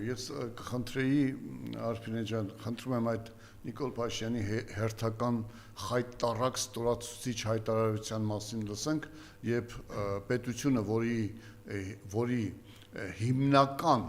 Ես կխնդրեի Արփինե ջան, խնդրում եմ այդ Նիկոլ Փաշինյանի հերթական խայտառակ ստորացուցիչ հայտարարության մասին լսենք եւ պետությունը, որի հիմնական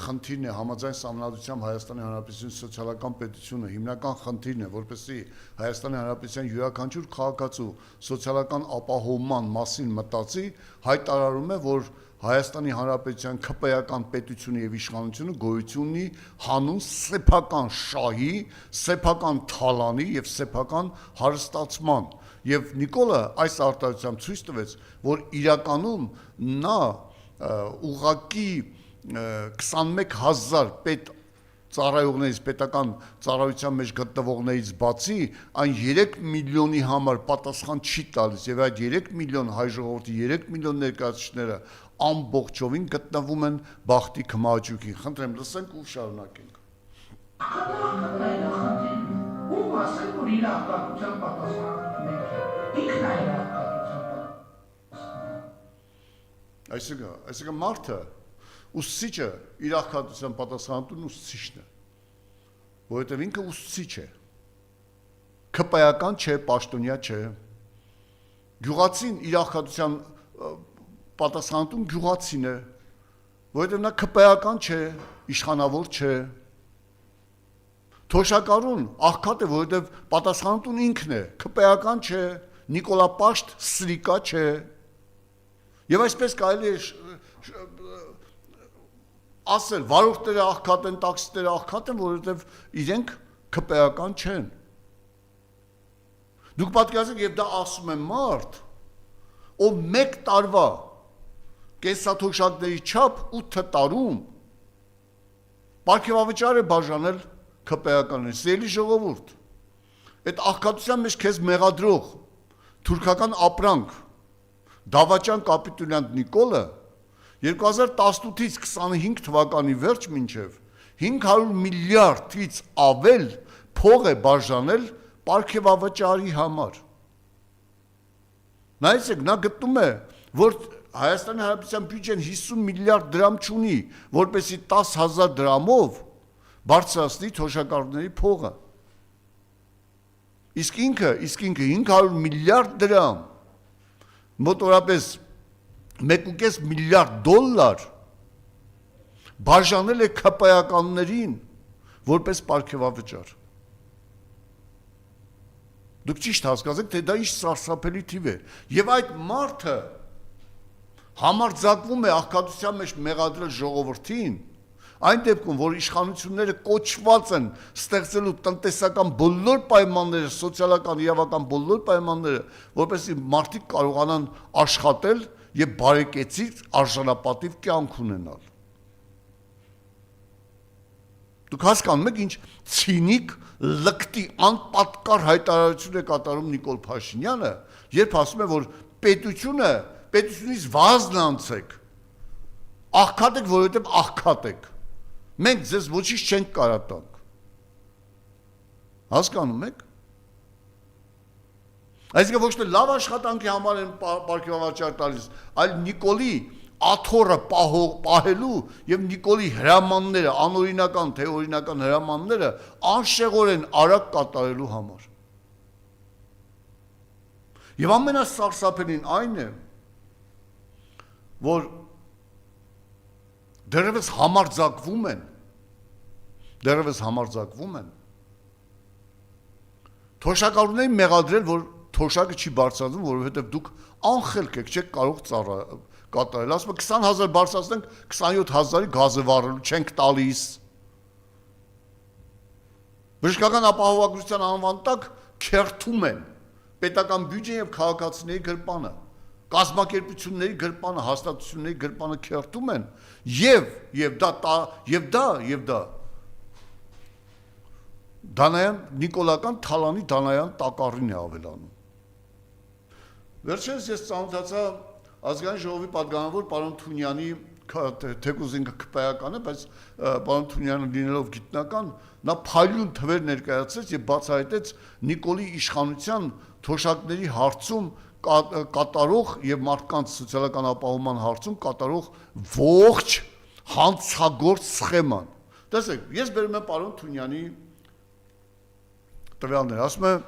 խնդիրն է համաձայն Սահմանադրությամբ Հայաստանի Հանրապետության սոցիալական պետությունը, հիմնական խնդիրն է, որպեսզի Հայաստանի Հանրապետության յուրաքանչյուր քաղաքացու սոցիալական ապահովման մասին մտածի, հայտարարում է, որ Հայաստանի Հանրապետության ՔՊ-ական պետությունը եւ իշխանությունը գոյություն ունի հանուն սեփական շահի, սեփական թալանի եւ սեփական հարստացման։ Եվ Նիկոլը այս արտահայտությամբ ցույց տվեց, որ իրականում նա ուղղակի 21000 պետ ծառայողներից պետական ծառայության մեջ գտնվողներից բացի այն 3 միլիոնի համար պատասխան չի տալիս եւ այդ 3 միլիոն հայ ժողովրդի 3 միլիոն ներկայացուցիչները ամբողջովին գտնվում են բախտի քմահաճույքին։ Խնդրեմ, լսենք ու շարունակենք։ Այսինքն մարդը ուսուցիչը իր աղքատության պատասխանատուն ուսուցիչն է, որովհետև ինքը ուսուցիչ է, ՔՊ-ական չէ, պաշտոնյա չէ, գյուղացին իր աղքատության պատասխանատուն գյուղացին է, որովհետև նա ՔՊ-ական չէ, իշխանավոր չէ, թոշակառուն աղքատ է, որովհետև պատասխանատուն ինքն է, ՔՊ-ական չէ, Նիկոլապաշտ սրիկա չէ, եւ այսպես կարելի է ասել, վարորդները աղքատ են, տաքսիստները աղքատ են, որովհետև իրենք ՔՊ-ական չեն։ Դուք պատկերացրեք, եւ դա ասում է մարդ, ով 1 տարվա կենսաթոշակների չափ 8 տարում պարգևավճար է բաժանել ՔՊ-ականներին, սիրելի ժողովուրդ։ Այդ աղքատության մեջ քեզ մեղադրող թուրքական ապրանք դավաճան կապիտուլյանտ Նիկոլը 2018-ից 25 թվականի վերջ մինչև 500 միլիարդից ավել փող է բաժանել պարգևավճարի համար։ Նայեցեք, նա գտնում է, որ Հայաստանի Հանրապետության բյուջեն 50 միլիարդ դրամ չունի, որպեսզի 10,000 դրամով բարձրացնի թոշակառուների փողը։ Իսկ ինքը 500 միլիարդ դրամ, մոտորապես 1.5 միլիարդ դոլար բաժանել է ՔՊ-ականներին որպես պարգևավճար։ Դուք ճիշտ հասկացեք, թե դա ինչ սարսափելի թիվ է։ Եվ այդ մարդը համարձակվում է աղքատության մեջ մեղադրել ժողովրդին, այն դեպքում, որ իշխանությունները կոչված են ստեղծելու տնտեսական բոլոր պայմանները, սոցիալական իրավական բոլոր պայմանները, որպեսզի մարդիկ կարողանան աշխատել եւ բարեկեցիկ արժանապատիվ կյանք ունենալ։ Դուք հասկանում եք ինչ ցինիկ, լկտի, անպատկար հայտարարություն է կատարում Նիկոլ Փաշինյանը, երբ ասում է, որ պետությունից վազն անցեք, աղքատ եք, որովհետև աղքատ եք, մենք ձեզ ոչինչ չենք կարա տանք։ Հասկանում եք։ Այսինքն ոչ թե լավ աշխատանքի համար են պարգևավճար տալիս, այլ Նիկոլի աթոռը պահելու եւ Նիկոլի հրամանները, անօրինական թե օրինական հրամանները անշեղորեն արագ կատարելու համար։ Եվ ամենասարսափելին այն է, որ դեռևս համարձակվում են թոշակառուներին մեղադրել, որ թոշակը չի բարձրացնում, որովհետև դուք անխելք եք, չեք կարող կատարել, ասում 20,000 բարձրացնենք, 27,000-ի գազը վառելու չենք տալիս։ Բժշկական ապահովագրության անվան տակ քերթում են պետական բյուջեն եւ քաղաքացիների գրպանը, կազմակերպությունների գրպանը, հաստատությունների գրպանը քերթում են եւ դա Դանայան Նիկոլական թալանի Դանայան տակառին է ավելանում։ Վերջերս ես ծանոթացա ազգային ժողովի պատգամավոր պարոն Թունյանի, թեկուզ ինքը ՔՊ-ական է, բայց պարոն Թունյանը լինելով գիտնական, նա փայլուն թվեր ներկայացրեց եւ բացահայտեց Նիկոլի իշխանության թոշակների հարցում կատարող եւ մարդկանց սոցիալական ապահովման հարցում կատարող ողջ հանցագործ սխեման։ Տեսեք, ես բերում եմ պարոն Թունյանի տվյալներ, ասում եմ,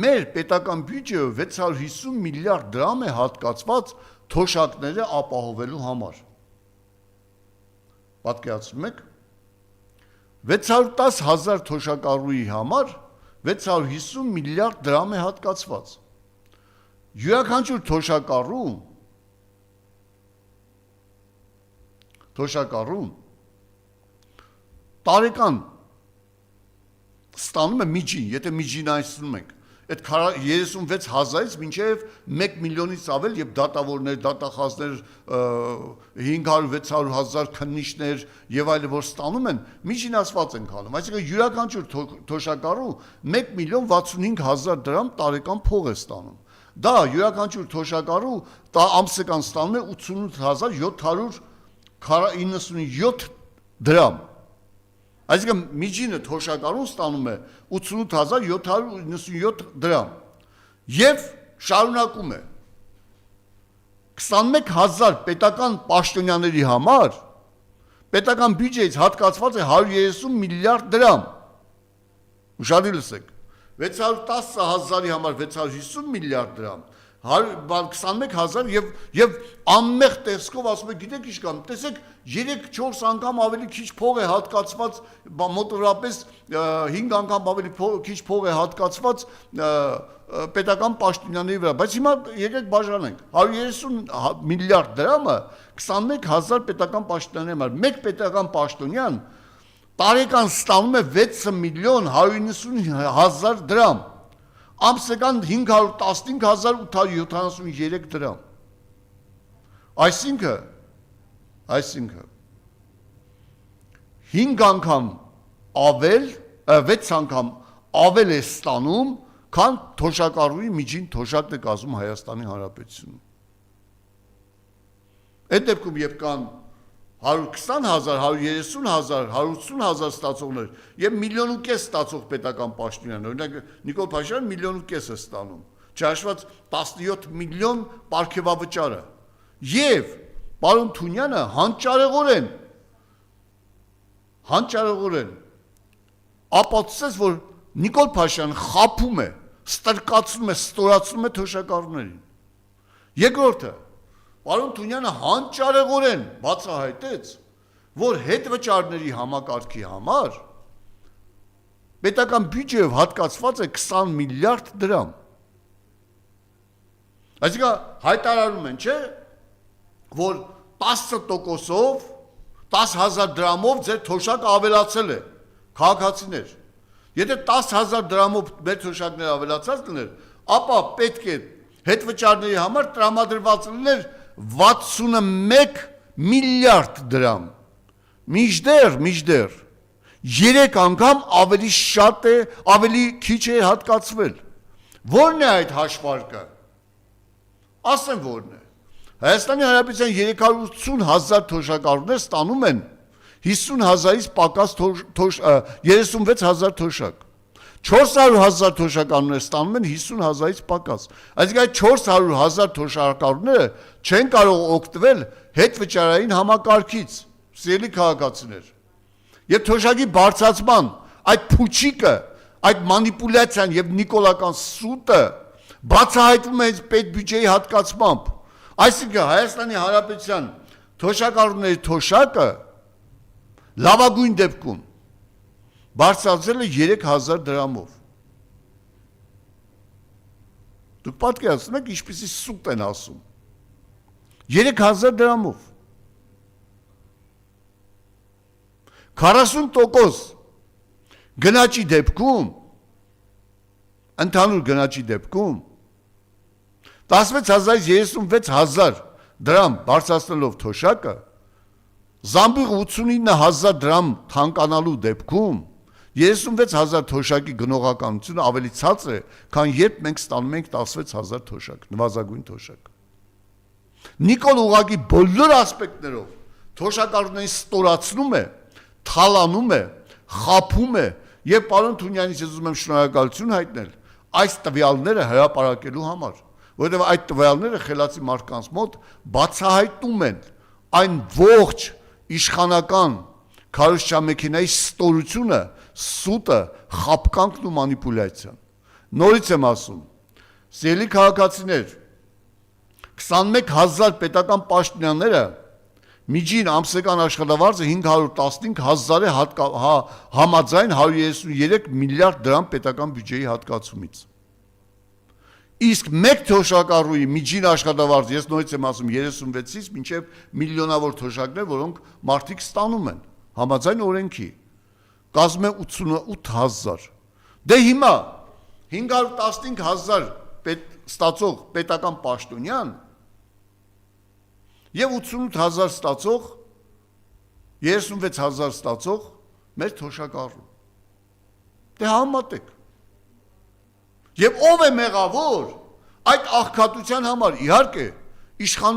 մեր պետական բյուջեը 650 միլիարդ դրամ է հատկացված թոշակները ապահովելու համար։ Պատկերացնում եք, 610,000 թոշակառուի համար 650 միլիարդ դրամ է հատկացված։ Յուրաքանչյուր թոշակառու տարեկան ստանում է միջին, եթե միջինայցնում ենք, այդ 36,000-ից մինչև 1 միլիոնից ավել եւ դատավորներ, դատախազներ, 500-600,000 քննիչներ եւ այլն որ ստանում են, միջինացված են քանում։ Այսինքն յուրաքանչյուր թոշակառու 1,65,000 դրամ տարեկան փող է ստանում։ Դա յուրաքանչյուր թոշակառու ամսական ստանում է 88,797 դրամ։ Այսինքն միջինը թոշակառուն ստանում է 88,797 դրամ եւ շարունակում է 21,000 պետական պաշտոնյաների համար պետական բյուջեից հատկացված է 130 միլիարդ դրամ։ Ուշադիր լսեք, 610,000-ի համար 650 միլիարդ դրամ, 21,000 եւ անմեղ տեսքով ասում եք, գիտեք ինչ կամ, տեսեք 3-4 անգամ ավելի քիչ փող է հատկացված, մոտավորապես 5 անգամ ավելի քիչ փող է հատկացված պետական պաշտոնյաների վրա, բայց հիմա եկեք բաժանենք, 130 միլիարդ դրամը 21,000 պետական պաշտոնյաների համար, մեկ պետական պաշտոնյան տարեկան ստանում է 6,190,000 դրամ, ամսական 515,873 դրամ, այսինքն 5 անգամ ավել, 6 անգամ ավել է ստանում, քան թոշակառուի միջին թոշակն է կազմում Հայաստանի Հանրապետությունում։ Այդ դեպքում երբ կան 120,000, 130,000, 180,000 ստացողներ եւ 1,5 միլիոն ստացող պետական պաշտոնյաներ, օրինակ Նիկոլ Փաշինյանը 1,5 միլիոն է ստանում, չհաշված 17 միլիոն պարգևավճարը։ Եվ պարոն Թունյանը հանճարեղորեն ապացուցեց, որ Նիկոլ Փաշինյանը խաբում է, ստրկացնում է, ստորացնում է թոշակառուներին։ Երկրորդը, պարոն Թունյանը հանճարեղորեն բացահայտեց, որ հետվճարների համակարգի համար պետական բյուջեով հատկացված է 20 միլիարդ դրամ։ Այսինքն հայտարարում են, չէ՞, որ 10%-ով, 10,000 դրամով ձեր թոշակը ավելացել է, քաղաքացիներ։ Եթե 10,000 դրամով մեր թոշակները ավելացած լիներ, ապա պետք է հետվճարների համար տրամադրված լիներ 61 միլիարդ դրամ, միջդեռ 3 անգամ ավելի շատ է, ավելի քիչ է հատկացվել։ Որն է այդ հաշվարկը։ Ասեմ որն է։ Հայաստանի Հանրապետության 380,000 թոշակառուներ ստանում են 50,000-ից պակաս 36,000 թոշակ։ 400,000 թոշակառուներ ստանում են 50,000-ից պակաս։ Այսինքն այդ 400,000 թոշակառուները չեն կարող օգտվել հետվճարային համակարգից, սիրելի քաղաքացիներ։ Եվ թոշակի բարձրացման այդ փուչիկը, այդ մանիպուլյացիան եւ նիկոլական սուտը բացահայտվում է պետբյուջեի հատկացմամբ։ Այսինքն Հայաստանի Հանրապետության թոշակառուների թոշակը լավագույն դեպքում բարձրացել է 3,000 դրամով։ Դուք պատկերացնում եք ինչպիսի սուտ են ասում։ 3,000 դրամով։ 40% գնաճի դեպքում, ընդհանուր գնաճի դեպքում 16,000-ից 36,000 դրամ բարձրացնելով թոշակը, զամբյուղ 89,000 դրամ թանկանալու դեպքում 36,000 թոշակի գնողականությունը ավելի ցածր է, քան երբ մենք ստանում ենք 16,000 թոշակ, նվազագույն թոշակ։ Նիկոլ ուղղակի բոլոր ասպեկտներով թոշակառուներին ստորացնում է, թալանում է, խաբում է, եւ պարոն Թունյանից ես ուզում եմ շնորհակալություն հայտնել այս տվյալները հրապարակելու համար, որովհետև այդ տվյալները խելացի մարդկանց մոտ բացահայտում են այն ողջ իշխանական քարոզչամեքենայի ստորությունը, սուտը, խաբկանքն ու մանիպուլյացիան։ Նորից եմ ասում, սիրելի քաղաքացիներ, 21,000 պետական պաշտոնյաները միջին ամսական աշխատավարձը 515,000 է համաձայն 133 միլիարդ դրամ պետական բյուջեի հատկացումից։ Իսկ մեկ թոշակառուի միջին աշխատավարձ, ես նորից եմ ասում 36-ից մինչև միլիոնավոր թոշակներ, որոնք մարդիկ ստանում են համաձայն օրենքի, կազմում է 88,000։ Դե հիմա 515,000 ստացող պետական պաշտոնյան եւ 88,000 ստացող 36,000 ստացող մեր թոշակառու։ Դե համատեք։ Եվ ով է մեղավոր այդ աղքատության համար, իհարկե, իշխան